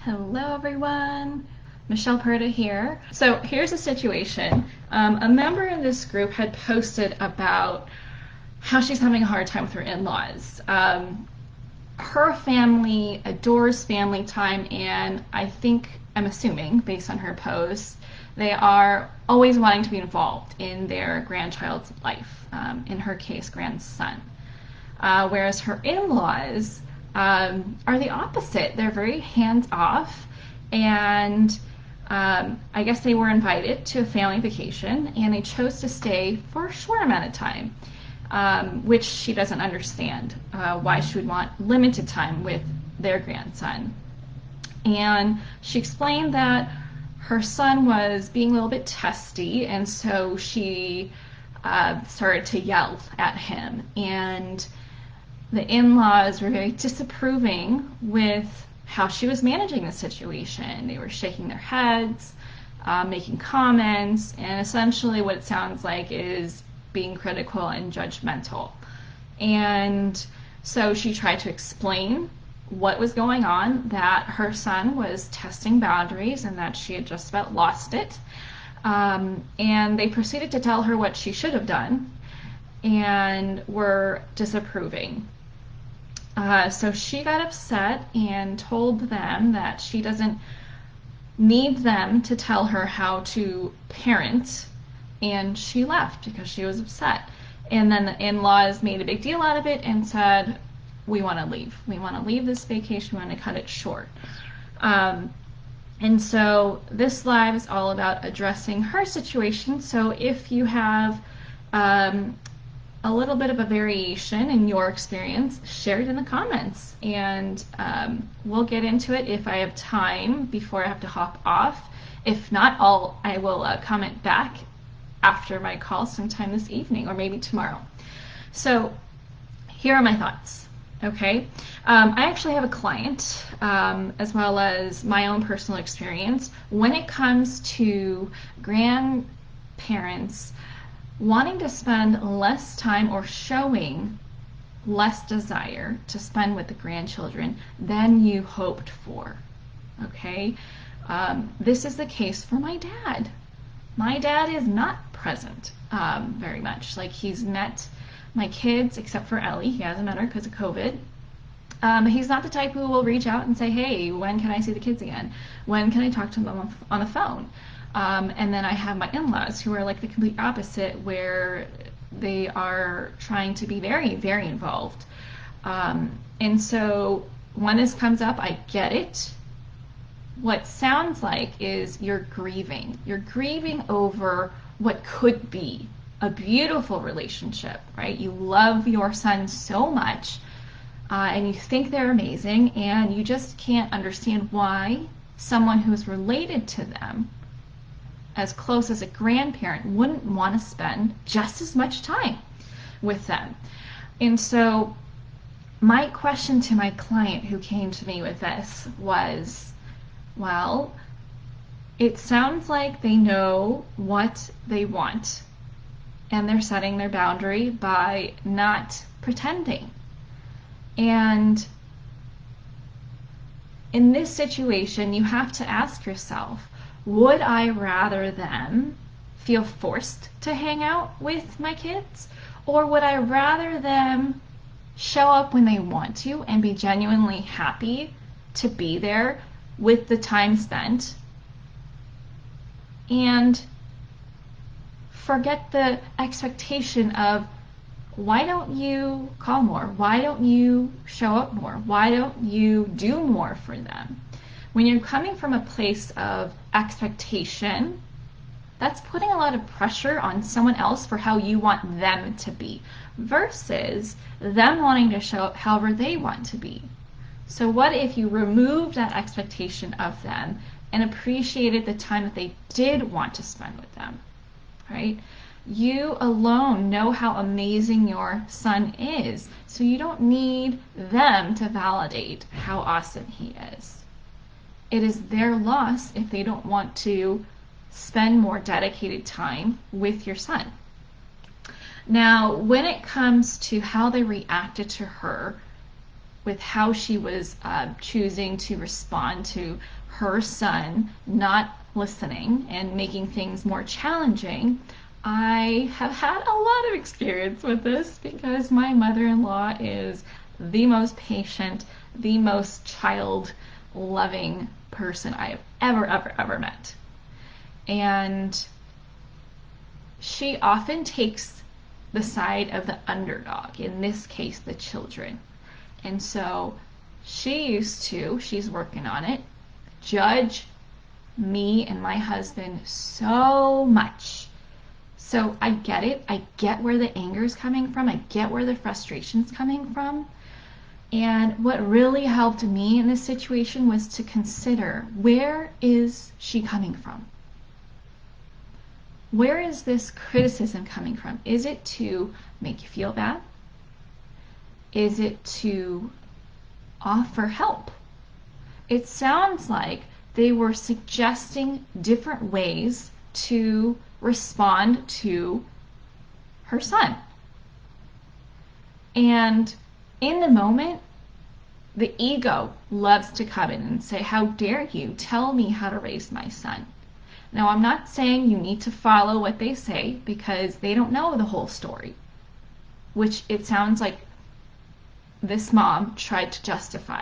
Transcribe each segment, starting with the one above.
Hello everyone, Michelle Perda here. So here's a situation. A member in this group had posted about how she's having a hard time with her in-laws. Her family adores family time, and I'm assuming, based on her posts, they are always wanting to be involved in their grandchild's life, in her case, grandson. Whereas her in-laws are the opposite. They're very hands-off, and I guess they were invited to a family vacation, and they chose to stay for a short amount of time, which she doesn't understand why she would want limited time with their grandson. And she explained that her son was being a little bit testy, and so she started to yell at him. And the in-laws were very disapproving with how she was managing the situation. They were shaking their heads, making comments, and essentially what it sounds like is being critical and judgmental. And so she tried to explain what was going on, that her son was testing boundaries and that she had just about lost it. And they proceeded to tell her what she should have done and were disapproving. So she got upset and told them that she doesn't need them to tell her how to parent, and she left because she was upset. And then the in-laws made a big deal out of it and said, we want to leave. We want to leave this vacation. We want to cut it short. And so this live is all about addressing her situation. So if you have a little bit of a variation in your experience, share it in the comments, and we'll get into it if I have time before I have to hop off. If not, I will comment back after my call sometime this evening or maybe tomorrow. So here are my thoughts. Okay, I actually have a client, as well as my own personal experience when it comes to grandparents wanting to spend less time or showing less desire to spend with the grandchildren than you hoped for. Okay, this is the case for my dad. My dad is not present very much. Like, he's met my kids, except for Ellie. He hasn't met her because of COVID. He's not the type who will reach out and say, hey, when can I see the kids again? When can I talk to them on the phone? And then I have my in-laws who are like the complete opposite, where they are trying to be very, very involved. And so when this comes up, I get it. What sounds like is you're grieving. You're grieving over what could be a beautiful relationship, right? You love your son so much, and you think they're amazing, and you just can't understand why someone who's related to them, as close as a grandparent, wouldn't want to spend just as much time with them. And so my question to my client who came to me with this was, well, it sounds like they know what they want, and they're setting their boundary by not pretending. And in this situation, you have to ask yourself, would I rather them feel forced to hang out with my kids, or would I rather them show up when they want to and be genuinely happy to be there with the time spent, and forget the expectation of, why don't you call more? Why don't you show up more? Why don't you do more for them? When you're coming from a place of expectation, that's putting a lot of pressure on someone else for how you want them to be, versus them wanting to show up however they want to be. So what if you removed that expectation of them and appreciated the time that they did want to spend with them, right? You alone know how amazing your son is, so you don't need them to validate how awesome he is. It is their loss if they don't want to spend more dedicated time with your son. Now, when it comes to how they reacted to her with how she was choosing to respond to her son not listening and making things more challenging, I have had a lot of experience with this because my mother-in-law is the most patient, the most child-loving person I have ever met. And she often takes the side of the underdog, in this case, the children. And so she's working on it, judge me and my husband so much. So I get it. I get where the anger is coming from. I get where the frustration is coming from. And what really helped me in this situation was to consider, where is she coming from? Where is this criticism coming from? Is it to make you feel bad? Is it to offer help? It sounds like they were suggesting different ways to respond to her son. And in the moment, the ego loves to come in and say, how dare you tell me how to raise my son? Now, I'm not saying you need to follow what they say because they don't know the whole story, which it sounds like this mom tried to justify.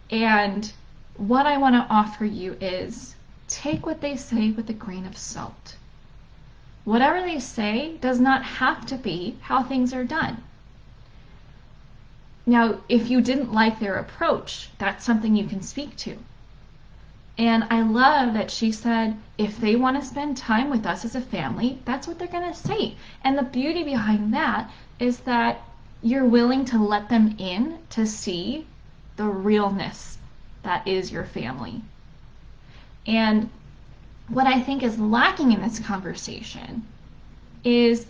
And what I want to offer you is take what they say with a grain of salt. Whatever they say does not have to be how things are done. Now, if you didn't like their approach, that's something you can speak to. And I love that she said, if they want to spend time with us as a family, that's what they're going to say. And the beauty behind that is that you're willing to let them in to see the realness that is your family. And what I think is lacking in this conversation is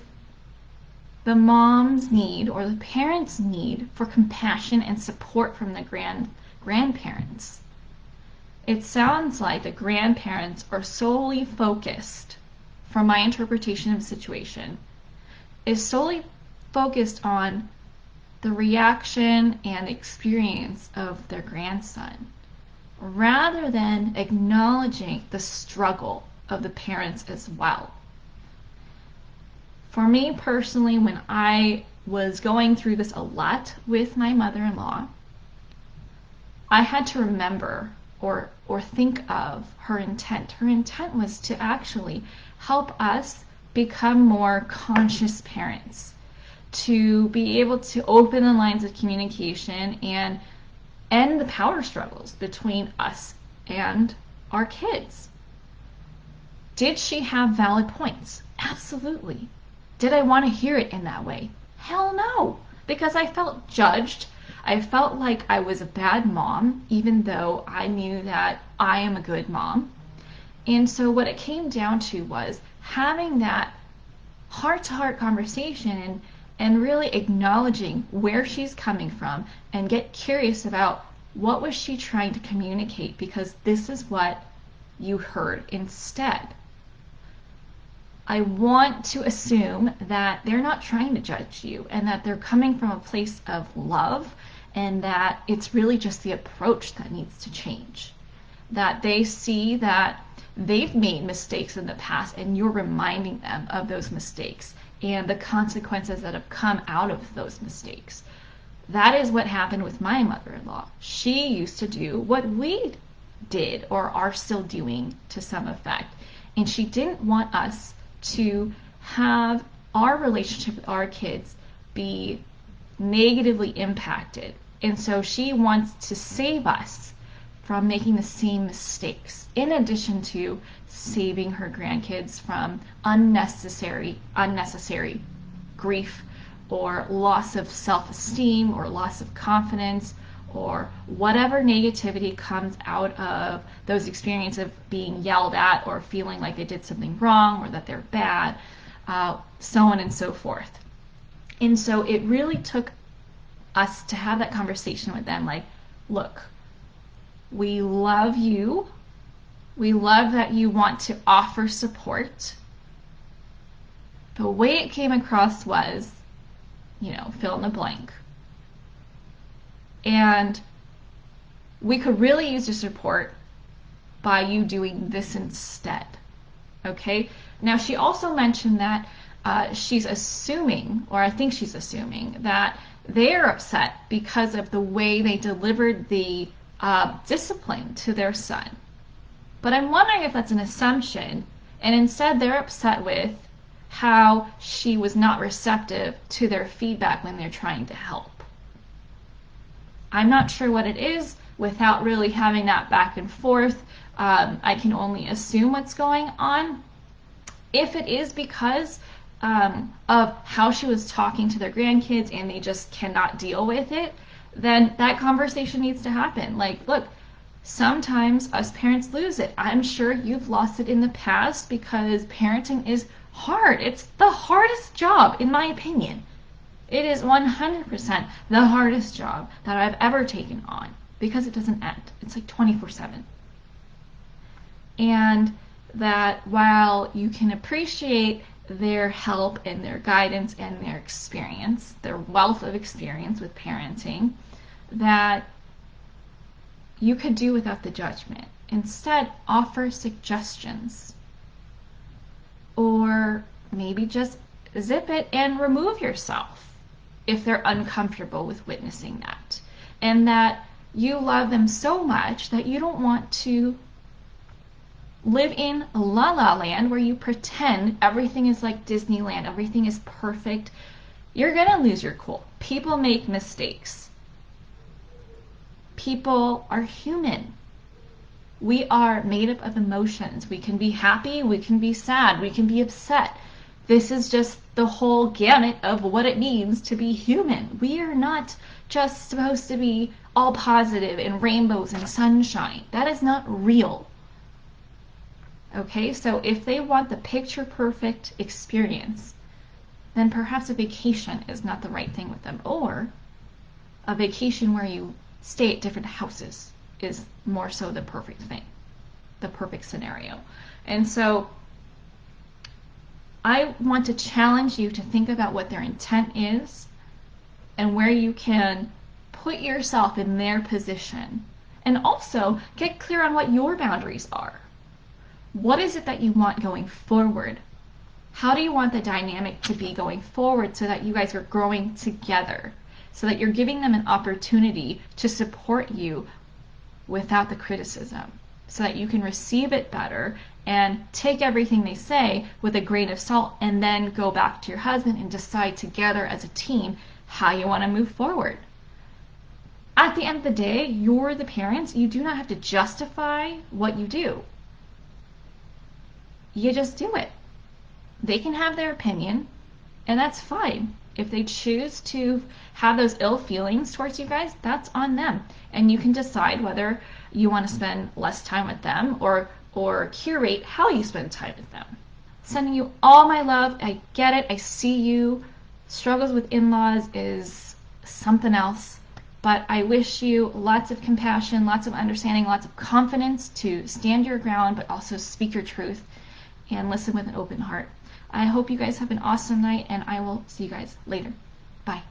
the mom's need or the parent's need for compassion and support from the grandparents. It sounds like the grandparents are solely focused, from my interpretation of the situation, is solely focused on the reaction and experience of their grandson, rather than acknowledging the struggle of the parents as well. For me personally, when I was going through this a lot with my mother-in-law, I had to remember or think of her intent. Her intent was to actually help us become more conscious parents, to be able to open the lines of communication and end the power struggles between us and our kids. Did she have valid points? Absolutely. Did I want to hear it in that way? Hell no, because I felt judged. I felt like I was a bad mom, even though I knew that I am a good mom. And so what it came down to was having that heart-to-heart conversation and really acknowledging where she's coming from and get curious about what was she trying to communicate, because this is what you heard instead. I want to assume that they're not trying to judge you and that they're coming from a place of love, and that it's really just the approach that needs to change. That they see that they've made mistakes in the past and you're reminding them of those mistakes and the consequences that have come out of those mistakes. That is what happened with my mother-in-law. She used to do what we did or are still doing to some effect. And she didn't want us to have our relationship with our kids be negatively impacted. And so she wants to save us from making the same mistakes, in addition to saving her grandkids from unnecessary grief or loss of self-esteem or loss of confidence or whatever negativity comes out of those experiences of being yelled at or feeling like they did something wrong or that they're bad, so on and so forth. And so it really took us to have that conversation with them, like, look, we love you. We love that you want to offer support. The way it came across was, fill in the blank. And we could really use your support by you doing this instead. Okay? Now, she also mentioned that she's assuming, or I think she's assuming, that they're upset because of the way they delivered the discipline to their son. But I'm wondering if that's an assumption, and instead they're upset with how she was not receptive to their feedback when they're trying to help. I'm not sure what it is. Without really having that back and forth, I can only assume what's going on. If it is because of how she was talking to their grandkids and they just cannot deal with it, then that conversation needs to happen. Like, look, sometimes us parents lose it. I'm sure you've lost it in the past because parenting is hard. It's the hardest job, in my opinion. It is 100% the hardest job that I've ever taken on because it doesn't end. It's like 24/7. And that while you can appreciate their help and their guidance and their experience, their wealth of experience with parenting, that you could do without the judgment. Instead, offer suggestions. Or maybe just zip it and remove yourself if they're uncomfortable with witnessing that. And that you love them so much that you don't want to live in La La Land where you pretend everything is like Disneyland, everything is perfect. You're going to lose your cool. People make mistakes. People are human. We are made up of emotions. We can be happy, we can be sad, we can be upset. This is just the whole gamut of what it means to be human. We are not just supposed to be all positive and rainbows and sunshine. That is not real. Okay, so if they want the picture perfect experience, then perhaps a vacation is not the right thing with them. Or a vacation where you stay at different houses is more so the perfect thing, the perfect scenario. And so I want to challenge you to think about what their intent is and where you can put yourself in their position. And also get clear on what your boundaries are. What is it that you want going forward? How do you want the dynamic to be going forward so that you guys are growing together? So that you're giving them an opportunity to support you without the criticism. So that you can receive it better and take everything they say with a grain of salt and then go back to your husband and decide together as a team how you want to move forward. At the end of the day, you're the parents. You do not have to justify what you do. You just do it. They can have their opinion, and that's fine. If they choose to have those ill feelings towards you guys, that's on them. And you can decide whether you want to spend less time with them or curate how you spend time with them. Sending you all my love. I get it. I see you. Struggles with in-laws is something else. But I wish you lots of compassion, lots of understanding, lots of confidence to stand your ground, but also speak your truth and listen with an open heart. I hope you guys have an awesome night, and I will see you guys later. Bye.